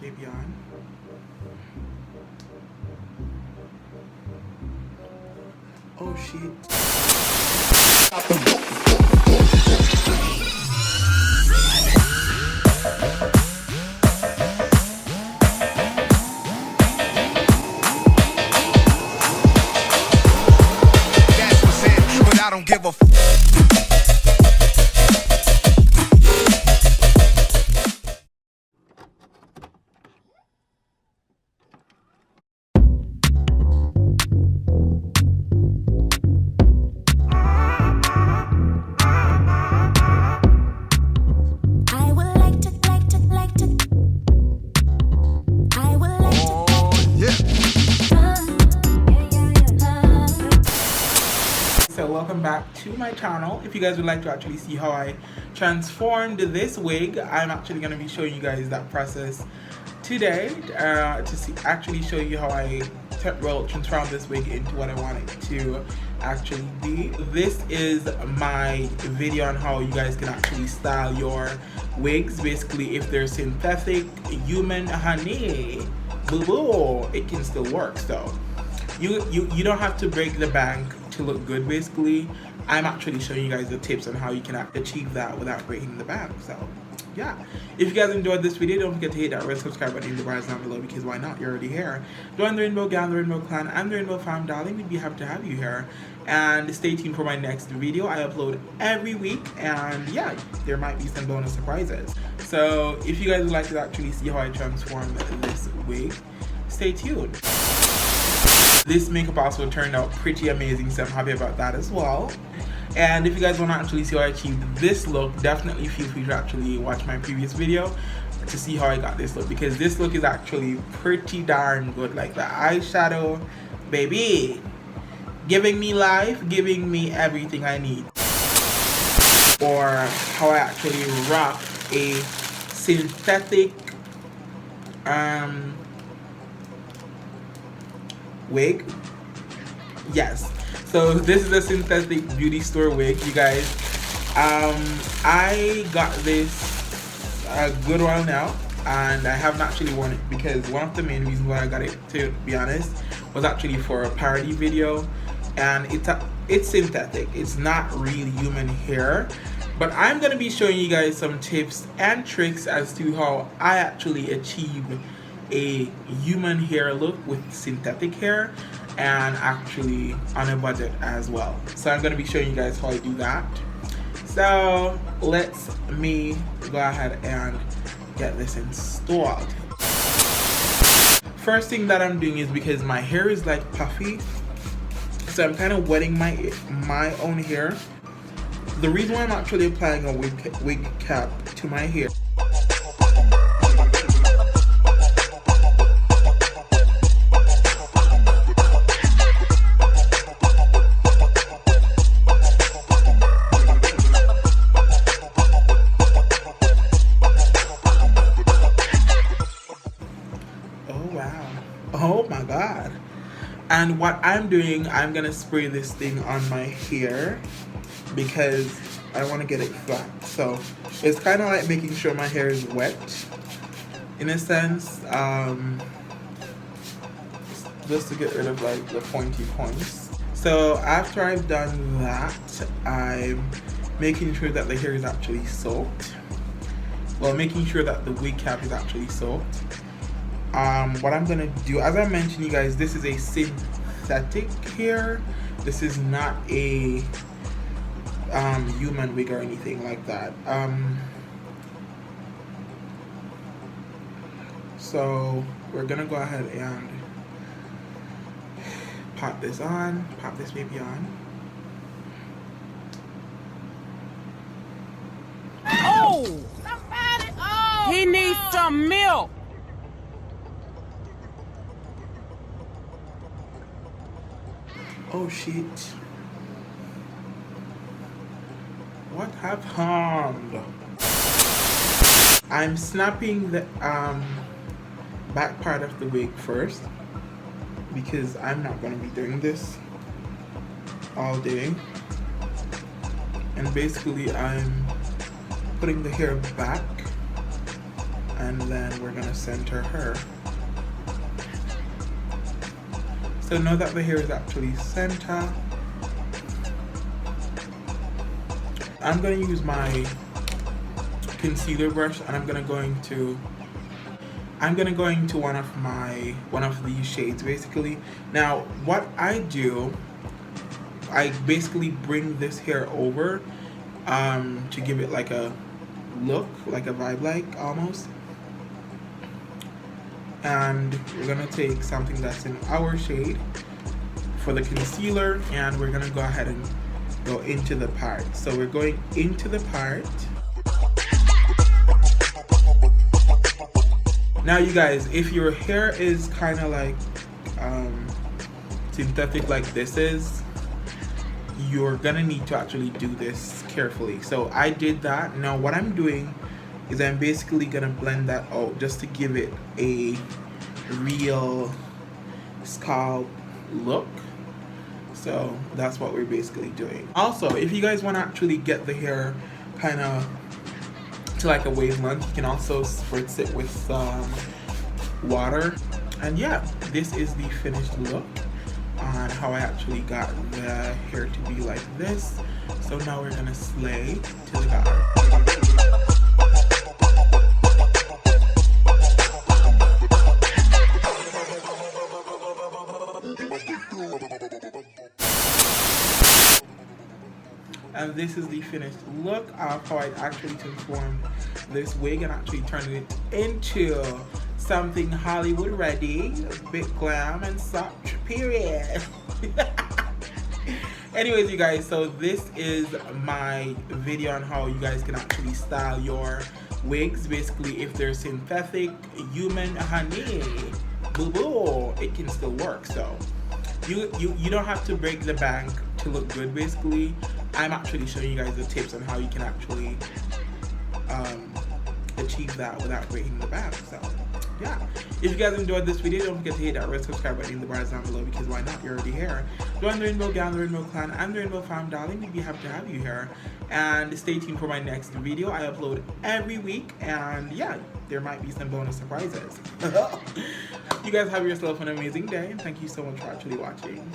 baby on. Oh shit. That's what's it, but I don't give a f. So welcome back to my channel. If you guys would like to actually see how I transformed this wig, I'm actually going to be showing you guys that process today to actually show you how I transform this wig into what I want it to actually be. This is my video on how you guys can actually style your wigs. Basically, if they're synthetic, human, honey, boo-boo, it can still work. So you don't have to break the bank to look good. Basically, I'm actually showing you guys the tips on how you can achieve that without breaking the bank. So yeah, if you guys enjoyed this video, don't forget to hit that red subscribe button in the bars down below, because why not? You're already here. Join the Rainbow Gang, the Rainbow Clan, and the Rainbow Fam, darling. We'd be happy to have you here. And stay tuned for my next video. I upload every week, and yeah, there might be some bonus surprises. So if you guys would like to actually see how I transform this wig, stay tuned. This makeup also turned out pretty amazing, so I'm happy about that as well. And if you guys want to actually see how I achieved this look, definitely feel free to actually watch my previous video to see how I got this look, because this look is actually pretty darn good. Like the eyeshadow, baby, giving me life, giving me everything I need. Or how I actually rock a synthetic wig. Yes, so this is a synthetic beauty store wig, you guys. I got this a good while now, and I haven't actually worn it because one of the main reasons why I got it, to be honest, was actually for a parody video. And it's synthetic, it's not real human hair, but I'm gonna be showing you guys some tips and tricks as to how I actually achieve a human hair look with synthetic hair, and actually on a budget as well. So I'm going to be showing you guys how I do that. So let's me go ahead and get this installed. First thing that I'm doing is, because my hair is like puffy, so I'm kind of wetting my own hair. The reason why I'm actually applying a wig cap to my hair . Oh my god. And what I'm doing, I'm gonna spray this thing on my hair because I want to get it flat. So it's kind of like making sure my hair is wet in a sense, just to get rid of like the pointy points. So after I've done that, I'm making sure that the hair is actually soaked. Well, making sure that the wig cap is actually soaked. What I'm gonna do, as I mentioned, you guys, this is a synthetic hair. This is not a human wig or anything like that. So we're gonna go ahead and pop this baby on. Oh! Somebody, oh! He needs some milk! Oh shit. What happened? I'm snapping the back part of the wig first, because I'm not going to be doing this all day. And basically I'm putting the hair back and then we're gonna center her. So now that the hair is actually center, I'm gonna use my concealer brush and I'm gonna go into one of these shades basically. Now what I do, I basically bring this hair over to give it like a look, like a vibe, like almost. And we're gonna take something that's in our shade for the concealer, and we're gonna go ahead and go into the part. So we're going into the part. Now you guys, if your hair is kind of like synthetic like this is, you're gonna need to actually do this carefully. So I did that. Now what I'm doing is I'm basically gonna blend that out just to give it a real scalp look. So that's what we're basically doing. Also, if you guys want to actually get the hair kind of to like a wave length, you can also spritz it with some water. And yeah, this is the finished look on how I actually got the hair to be like this. So now we're gonna slay to the guard. And this is the finished look of how I actually transformed this wig and actually turned it into something Hollywood ready, a bit glam and such, period. Anyways, you guys, so this is my video on how you guys can actually style your wigs. Basically, if they're synthetic, human, honey, boo-boo, it can still work. So you don't have to break the bank to look good. Basically, I'm actually showing you guys the tips on how you can actually achieve that without breaking the bank. So yeah, if you guys enjoyed this video, don't forget to hit that red subscribe button in the bars down below, because why not? You're already here. Join the Rainbow Gang, the Rainbow Clan, and the Rainbow Fam, darling. We'd be happy to have you here. And stay tuned for my next video. I upload every week, and yeah, there might be some bonus surprises. You guys have yourself an amazing day, and thank you so much for actually watching.